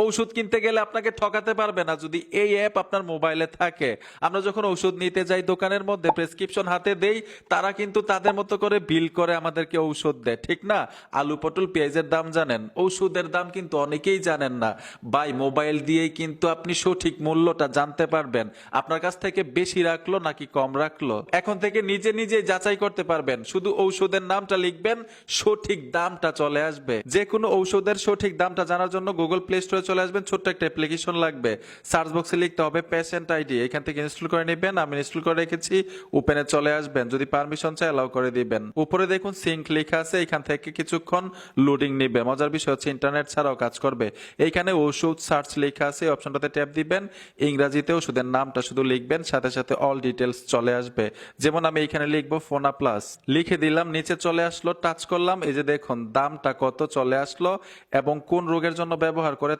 ঔষধ কিনতে গেলে আপনাকে ঠকাতে পারবে না যদি এই অ্যাপ আপনার মোবাইলে থাকে। আমরা যখন ঔষধ নিতে যাই দোকানের মধ্যে, প্রেসক্রিপশন হাতে দেই, তারা কিন্তু তাদের মতো করে বিল করে আমাদেরকে ঔষধ দেয়, ঠিক না? আলু পটল পেঁয়াজের দাম জানেন, ঔষধের দাম কিন্তু অনেকেই জানেন না। ভাই, মোবাইল দিয়েই কিন্তু আপনি সঠিক মূল্যটা জানতে পারবেন, আপনার কাছ থেকে বেশি রাখলো নাকি কম রাখলো। এখন থেকে নিজে নিজে যাচাই করতে পারবেন, শুধু ঔষধের নামটা লিখবেন, সঠিক দামটা চলে আসবে। যে কোনো ঔষধের সঠিক দামটা জানার জন্য গুগল প্লে স্টোরে চলে আসবেন, ছোট্ট একটা অ্যাপ্লিকেশন লাগবে, সার্চ বক্সে লিখতে হবে পেশেন্ট আইডি, এখান থেকে ইনস্টল করে নেবেন। আমি ইনস্টল করে রেখেছি, ওপেনে চলে আসবেন, যদি পারমিশন চাই অ্যালাউ করে দিবেন। উপরে দেখুন সিঙ্ক লেখা আছে, এখান থেকে কিছুক্ষণ লোডিং নেবে। মজার বিষয় হচ্ছে ইন্টারনেট ছাড়াও কাজ করবে। এইখানে ওষুধ সার্চ লেখা আছে, এই অপশনটাতে ট্যাপ দিবেন, ইংরেজিতে ওষুধের নামটা শুধু লিখবেন, সাথে সাথে অল ডিটেলস চলে আসবে। যেমন আমি এইখানে লিখবো ফোনা প্লাস, লিখে দিলাম, নিচে চলে আসলো, টাচ করলাম, এই যে দেখুন দামটা কত চলে আসলো এবং কোন রোগের জন্য ব্যবহার করে